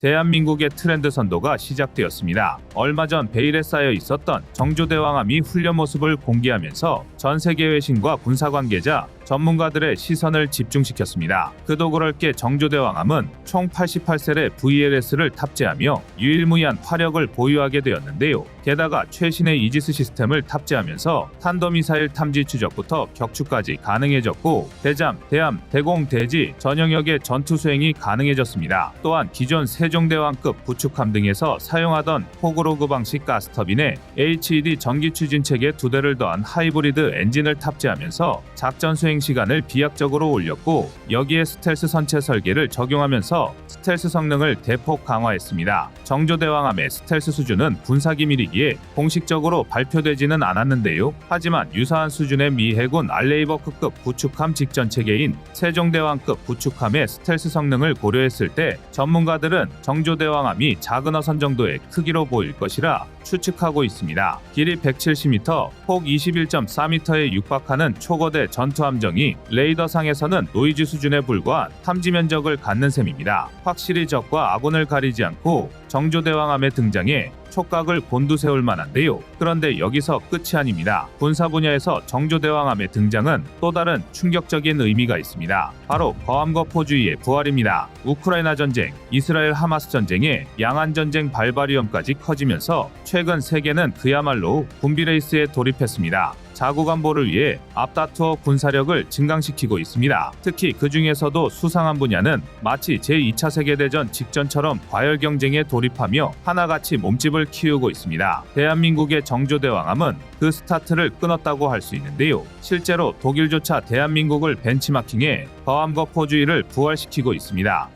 대한민국의 트렌드 선도가 시작되었습니다. 얼마 전 베일에 쌓여 있었던 정조대왕함이 훈련 모습을 공개하면서 전 세계 외신과 군사 관계자, 전문가들의 시선을 집중시켰습니다. 그도 그럴 게 정조대왕함은 총 88셀의 VLS를 탑재하며 유일무이한 화력을 보유하게 되었는데요. 게다가 최신의 이지스 시스템을 탑재하면서 탄도미사일 탐지 추적부터 격추까지 가능해졌고 대잠, 대함, 대공, 대지 전 영역의 전투 수행이 가능해졌습니다. 또한 기존 세종대왕급 구축함 등에서 사용하던 호그로그 방식 가스터빈에 HED 전기 추진체계 2대를 더한 하이브리드 엔진을 탑재하면서 작전 수행 시간을 비약적으로 올렸고 여기에 스텔스 선체 설계를 적용하면서 스텔스 성능을 대폭 강화했습니다. 정조대왕함의 스텔스 수준은 군사기밀이기에 공식적으로 발표되지는 않았는데요. 하지만 유사한 수준의 미 해군 알레이버크급 구축함 직전 체계인 세종대왕급 구축함의 스텔스 성능을 고려했을 때 전문가들은 정조대왕함이 작은 어선 정도의 크기로 보일 것이라 추측하고 있습니다. 길이 170m, 폭 21.4m에 육박하는 초거대 전투함정이 레이더상에서는 노이즈 수준에 불과한 탐지 면적을 갖는 셈입니다. 확실히 적과 아군을 가리지 않고 정조대왕함의 등장에 촉각을 곤두세울 만한데요. 그런데 여기서 끝이 아닙니다. 군사 분야에서 정조대왕함의 등장은 또 다른 충격적인 의미가 있습니다. 바로 거함거포주의의 부활입니다. 우크라이나 전쟁, 이스라엘 하마스 전쟁에 양안 전쟁 발발 위험까지 커지면서 최근 세계는 그야말로 군비 레이스에 돌입했습니다. 자국 안보를 위해 앞다투어 군사력을 증강시키고 있습니다. 특히 그 중에서도 수상한 분야는 마치 제2차 세계대전 직전처럼 과열 경쟁에 돌입하며 하나같이 몸집을 키우고 있습니다. 대한민국의 정조대왕함은 그 스타트를 끊었다고 할 수 있는데요. 실제로 독일조차 대한민국을 벤치마킹해 거함거포주의를 부활시키고 있습니다.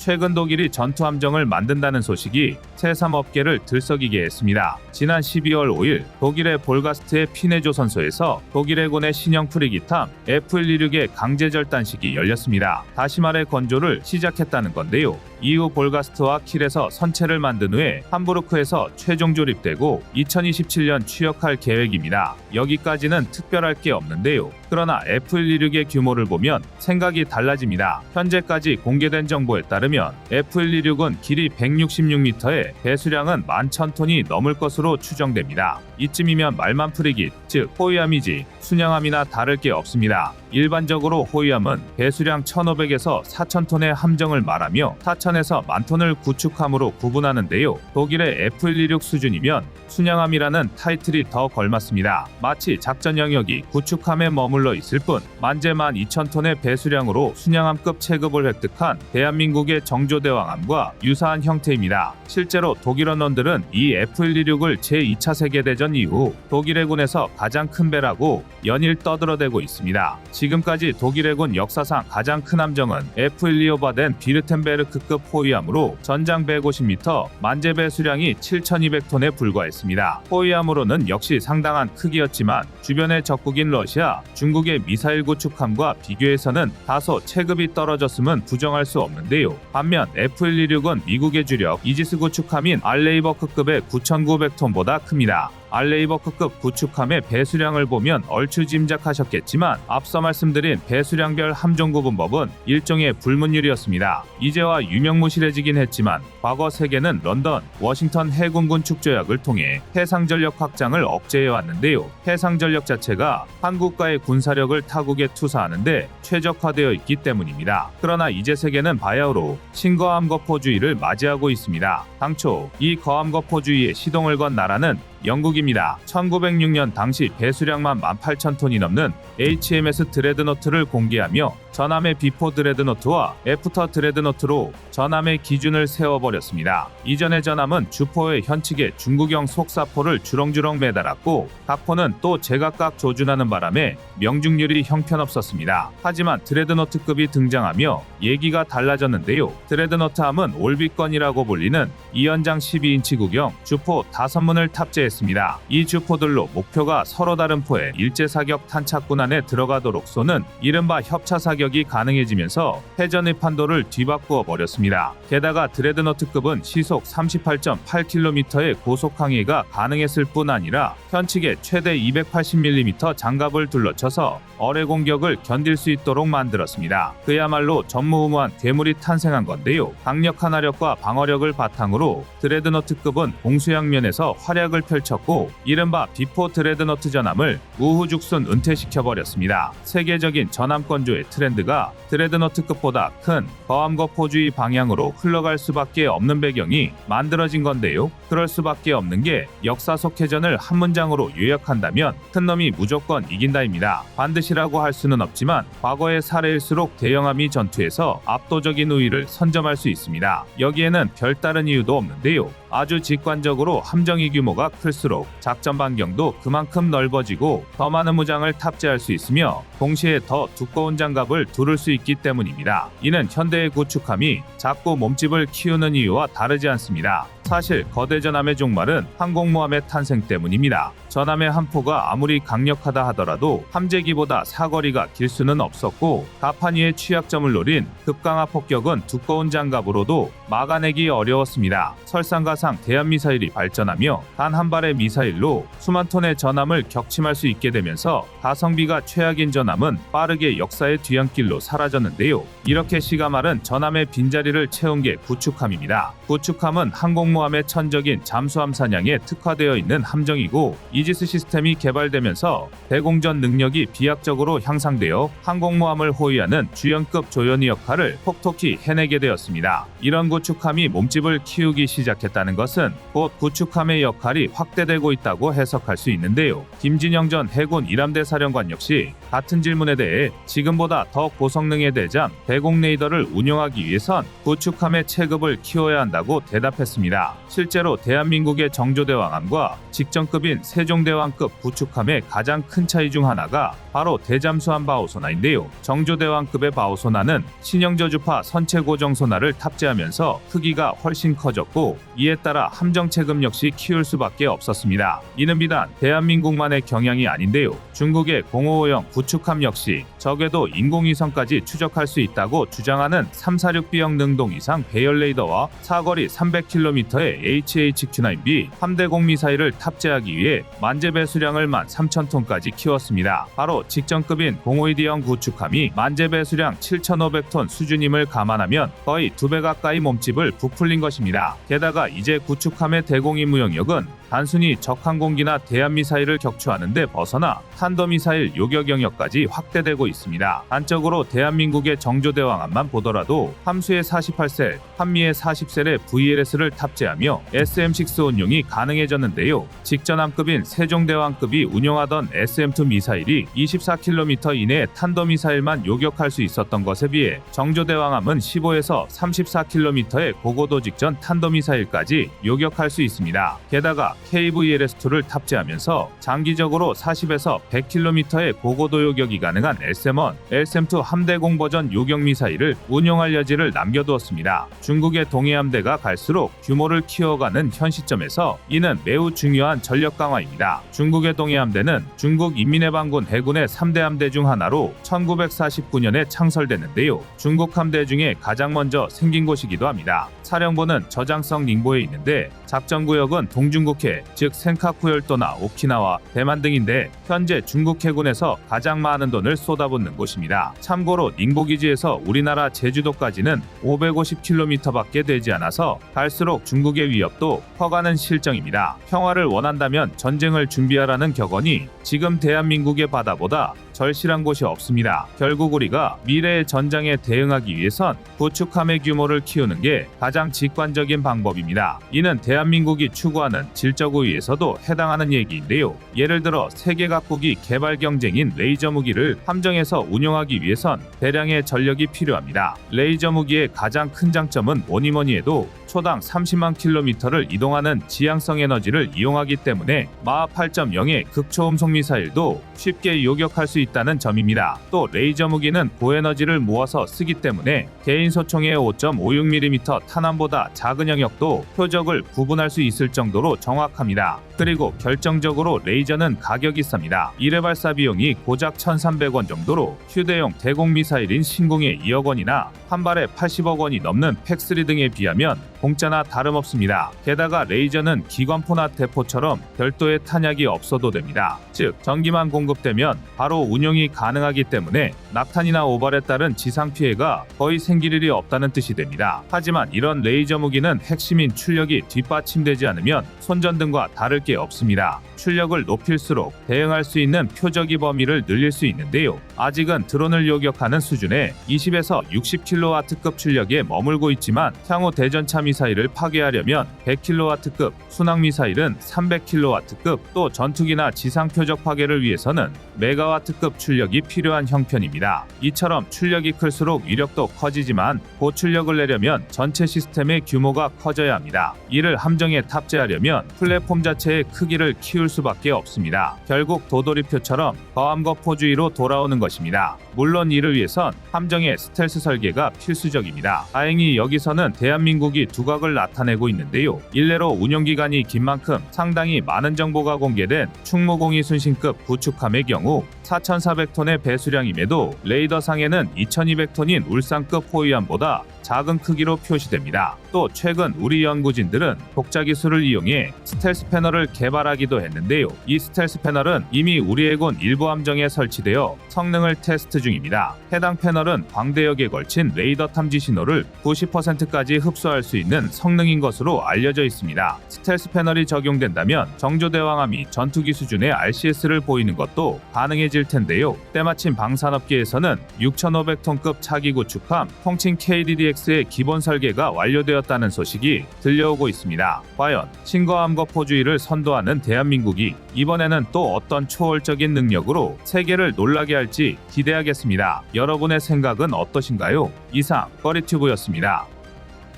최근 독일이 전투함정을 만든다는 소식이 새삼업계를 들썩이게 했습니다. 지난 12월 5일 독일의 볼가스트의 피네조선소에서 독일 해군의 신형 프리기탐 F126의 강제 절단식이 열렸습니다. 다시 말해 건조를 시작했다는 건데요. 이후 볼가스트와 킬에서 선체를 만든 후에 함부르크에서 최종 조립되고 2027년 취역할 계획입니다. 여기까지는 특별할 게 없는데요. 그러나 F126의 규모를 보면 생각이 달라집니다. 현재까지 공개된 정보에 따르면 F126은 길이 166m에 배수량은 11,000톤이 넘을 것으로 추정됩니다. 이쯤이면 말만 프리깃, 즉 호위함이지 순양함이나 다를 게 없습니다. 일반적으로 호위함은 배수량 1,500에서 4,000톤의 함정을 말하며 4,000에서 10,000톤을 구축함으로 구분하는데요. 독일의 F126 수준이면 순양함이라는 타이틀이 더 걸맞습니다. 마치 작전 영역이 구축함에 머물러 있을 뿐 만재 12,000톤의 배수량으로 순양함급 체급을 획득한 대한민국의 정조대왕함과 유사한 형태입니다. 실제로 독일 언론들은 이 F126을 제2차 세계대전 이후 독일 해군에서 가장 큰 배라고 연일 떠들어대고 있습니다. 지금까지 독일 해군 역사상 가장 큰 함정은 F125바덴 비르텐베르크급 호위함으로 전장 150m, 만재 배수량이 7,200톤에 불과했습니다. 호위함으로는 역시 상당한 크기였지만 주변의 적국인 러시아, 중국의 미사일 구축함과 비교해서는 다소 체급이 떨어졌음은 부정할 수 없는데요. 반면 F126은 미국의 주력 이지스 구축함인 알레이버크급의 9,900톤보다 큽니다. 알레이버크급 구축함의 배수량을 보면 얼추 짐작하셨겠지만 앞서 말씀드린 배수량별 함정 구분법은 일종의 불문율이었습니다. 이제와 유명무실해지긴 했지만 과거 세계는 런던, 워싱턴 해군군 축조약을 통해 해상전력 확장을 억제해왔는데요. 해상전력 자체가 한국과의 군사력을 타국에 투사하는데 최적화되어 있기 때문입니다. 그러나 이제 세계는 바야흐로 신거함거포주의를 맞이하고 있습니다. 당초 이 거함거포주의에 시동을 건 나라는 영국입니다. 1906년 당시 배수량만 18,000톤이 넘는 HMS 드레드노트를 공개하며 전함의 비포 드레드노트와 애프터 드레드노트로 전함의 기준을 세워버렸습니다. 이전의 전함은 주포의 현측에 중국형 속사포를 주렁주렁 매달았고 각포는 또 제각각 조준하는 바람에 명중률이 형편없었습니다. 하지만 드레드노트급이 등장하며 얘기가 달라졌는데요. 드레드노트함은 올비건이라고 불리는 2연장 12인치 구경 주포 5문을 탑재했습니다. 이 주포들로 목표가 서로 다른 포에 일제사격 탄착군 안에 들어가도록 쏘는 이른바 협차사격이 가능해지면서 해전의 판도를 뒤바꾸어 버렸습니다. 게다가 드레드노트급은 시속 38.8km의 고속 항해가 가능했을 뿐 아니라 현측에 최대 280mm 장갑을 둘러쳐서 어뢰 공격을 견딜 수 있도록 만들었습니다. 그야말로 전무후무한 괴물이 탄생한 건데요. 강력한 화력과 방어력을 바탕으로 드레드노트급은 공수양 면에서 활약을 펼쳤고 이른바 비포 드레드노트 전함을 우후죽순 은퇴시켜버렸습니다. 세계적인 전함건조의 트렌드가 드레드노트급보다 큰 거함거포주의 방향으로 흘러갈 수밖에 없는 배경이 만들어진 건데요. 그럴 수밖에 없는 게 역사 속 해전을 한 문장으로 요약한다면 큰 놈이 무조건 이긴다입니다. 반드시라고 할 수는 없지만 과거의 사례일수록 대영함이 전투에서 압도적인 우위를 선점할 수 있습니다. 여기에는 별다른 이유도 없는데요. 아주 직관적으로 함정의 규모가 클수록 작전 반경도 그만큼 넓어지고 더 많은 무장을 탑재할 수 있으며 동시에 더 두꺼운 장갑을 두를 수 있기 때문입니다. 이는 현대의 구축함이 작고 몸집을 키우는 이유와 다르지 않습니다. 사실 거대 전함의 종말은 항공모함의 탄생 때문입니다. 전함의 한 포가 아무리 강력하다 하더라도 함재기보다 사거리가 길 수는 없었고 가판 위의 취약점을 노린 급강하 폭격은 두꺼운 장갑으로도 막아내기 어려웠습니다. 설상가상 대한미사일이 발전하며 단 한 발의 미사일로 수만 톤의 전함을 격침할 수 있게 되면서 가성비가 최악인 전함은 빠르게 역사의 뒤안길로 사라졌는데요. 이렇게 시가 마른 전함의 빈자리를 채운 게 구축함입니다. 구축함은 항공모함의 천적인 잠수함 사냥에 특화되어 있는 함정이고 이지스 시스템이 개발되면서 대공전 능력이 비약적으로 향상되어 항공모함을 호위하는 주연급 조연의 역할을 톡톡히 해내게 되었습니다. 이런 구축함이 몸집을 키우기 시작했다는 것은 곧 구축함의 역할이 확대되고 있다고 해석할 수 있는데요. 김진영 전 해군 일함대 사령관 역시 같은 질문에 대해 지금보다 더 고성능의 대잠 대공 레이더를 운용하기 위해선 구축함의 체급을 키워야 한다고 대답했습니다. 실제로 대한민국의 정조대왕함과 직전급인 세종대왕급 구축함의 가장 큰 차이 중 하나가 바로 대잠수함 바오소나인데요. 정조대왕급의 바오소나는 신형저주파 선체 고정 소나를 탑재하면서 크기가 훨씬 커졌고 이에 따라 함정 체급 역시 키울 수밖에 없었습니다. 이는 비단 대한민국만의 경향이 아닌데요. 중국의 055형 구축함 역시 적에도 인공위성까지 추적할 수 있다고 주장하는 346B형 능동 이상 배열 레이더와 사거리 300km의 HHQ-9B 함대공 미사일을 탑재하기 위해 만재 배수량을 13,000톤까지 키웠습니다. 바로 직전급인 052D형 구축함이 만재 배수량 7,500톤 수준임을 감안하면 거의 2배 가까이 몸집을 부풀린 것입니다. 게다가 이제 구축함의 대공임 무영역은 단순히 적항공기나 대한미사일을 격추하는 데 벗어나 탄도미사일 요격 영역까지 확대되고 있습니다. 단적으로 대한민국의 정조대왕함만 보더라도 함수의 48셀, 한미의 40셀의 VLS를 탑재하며 SM-6 운용이 가능해졌는데요. 직전함급인 세종대왕급이 운용하던 SM-2 미사일이 24km 이내의 탄도미사일만 요격할 수 있었던 것에 비해 정조대왕함은 15에서 34km의 고고도 직전 탄도미사일까지 요격할 수 있습니다. 게다가 KVLS-2를 탑재하면서 장기적으로 40에서 100km의 고고도 요격이 가능한 SM-1, SM-2 함대공 버전 요격 미사일을 운용할 여지를 남겨두었습니다. 중국의 동해함대가 갈수록 규모를 키워가는 현 시점에서 이는 매우 중요한 전력 강화입니다. 중국의 동해함대는 중국 인민해방군 해군의 3대 함대 중 하나로 1949년에 창설됐는데요. 중국 함대 중에 가장 먼저 생긴 곳이기도 합니다. 사령부는 저장성 닝보에 있는데 작전구역은 동중국해, 즉 센카쿠 열도나 오키나와, 대만 등인데 현재 중국 해군에서 가장 많은 돈을 쏟아붓는 곳입니다. 참고로 닝보기지에서 우리나라 제주도까지는 550km밖에 되지 않아서 갈수록 중국의 위협도 커가는 실정입니다. 평화를 원한다면 전쟁을 준비하라는 격언이 지금 대한민국의 바다보다 절실한 곳이 없습니다. 결국 우리가 미래의 전장에 대응하기 위해선 구축함의 규모를 키우는 게 가장 직관적인 방법입니다. 이는 대한민국이 추구하는 질적 우위에서도 해당하는 얘기인데요. 예를 들어 세계 각국이 개발 경쟁인 레이저 무기를 함정에서 운용하기 위해선 대량의 전력이 필요합니다. 레이저 무기의 가장 큰 장점은 뭐니뭐니 해도 초당 30만 킬로미터를 이동하는 지향성 에너지를 이용하기 때문에 마하 8.0의 극초음속 미사일도 쉽게 요격할 수 있다는 점입니다. 또 레이저 무기는 고에너지를 모아서 쓰기 때문에 개인 소총의 5.56mm 탄환보다 작은 영역도 표적을 구분할 수 있을 정도로 정확합니다. 그리고 결정적으로 레이저는 가격이 쌉니다. 1회 발사 비용이 고작 1,300원 정도로 휴대용 대공 미사일인 신궁의 2억 원이나 한 발에 80억 원이 넘는 팩3 등에 비하면 공짜나 다름없습니다. 게다가 레이저는 기관포나 대포처럼 별도의 탄약이 없어도 됩니다. 즉 전기만 공급되면 바로 운용이 가능하기 때문에 낙탄이나 오발에 따른 지상 피해가 거의 생길 일이 없다는 뜻이 됩니다. 하지만 이런 레이저 무기는 핵심인 출력이 뒷받침되지 않으면 손전등과 다를 게 없습니다. 출력을 높일수록 대응할 수 있는 표적이 범위를 늘릴 수 있는데요. 아직은 드론을 요격하는 수준의 20에서 60kW급 출력에 머물고 있지만 향후 대전차 미사일을 파괴하려면 100kW급, 순항 미사일은 300kW급, 또 전투기나 지상 표적 파괴를 위해서는 메가와트급 출력이 필요한 형편입니다. 이처럼 출력이 클수록 위력도 커지지만 고출력을 내려면 전체 시스템의 규모가 커져야 합니다. 이를 함정에 탑재하려면 플랫폼 자체의 크기를 키울 수밖에 없습니다. 결국 도돌이표처럼 거함거포주의로 돌아오는 것입니다. 물론 이를 위해선 함정의 스텔스 설계가 필수적입니다. 다행히 여기서는 대한민국이 두각을 나타내고 있는데요. 일례로 운용기간이 긴 만큼 상당히 많은 정보가 공개된 충무공이 순신급 구축함의 경우 4,400톤의 배수량임에도 레이더상에는 2,200톤인 울산급 호위함보다 작은 크기로 표시됩니다. 또 최근 우리 연구진들은 독자 기술을 이용해 스텔스 패널을 개발하기도 했는데요. 이 스텔스 패널은 이미 우리 해군 일부 함정에 설치되어 성능을 테스트 중입니다. 해당 패널은 광대역에 걸친 레이더 탐지 신호를 90%까지 흡수할 수 있는 성능인 것으로 알려져 있습니다. 스텔스 패널이 적용된다면 정조대왕함이 전투기 수준의 RCS를 보이는 것도 가능해질 텐데요. 때마침 방산업계에서는 6,500톤급 차기 구축함 통칭 KDDX의 기본 설계가 완료되었다는 소식이 들려오고 있습니다. 과연 신거함거포주의를 선도하는 대한민국이 이번에는 또 어떤 초월적인 능력으로 세계를 놀라게 할지 기대하겠습니다. 여러분의 생각은 어떠신가요? 이상 꺼리튜브였습니다.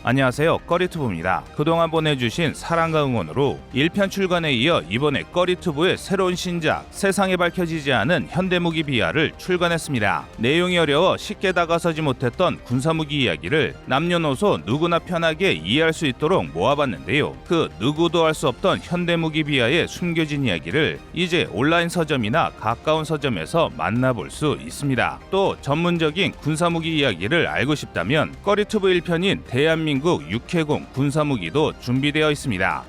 안녕하세요, 꺼리투브입니다. 그동안 보내주신 사랑과 응원으로 1편 출간에 이어 이번에 꺼리투브의 새로운 신작 세상에 밝혀지지 않은 현대무기 비하를 출간했습니다. 내용이 어려워 쉽게 다가서지 못했던 군사무기 이야기를 남녀노소 누구나 편하게 이해할 수 있도록 모아봤는데요. 그 누구도 알 수 없던 현대무기 비하의 숨겨진 이야기를 이제 온라인 서점이나 가까운 서점에서 만나볼 수 있습니다. 또 전문적인 군사무기 이야기를 알고 싶다면 꺼리투브 1편인 대한민국 6회공 군사무기도 준비되어 있습니다.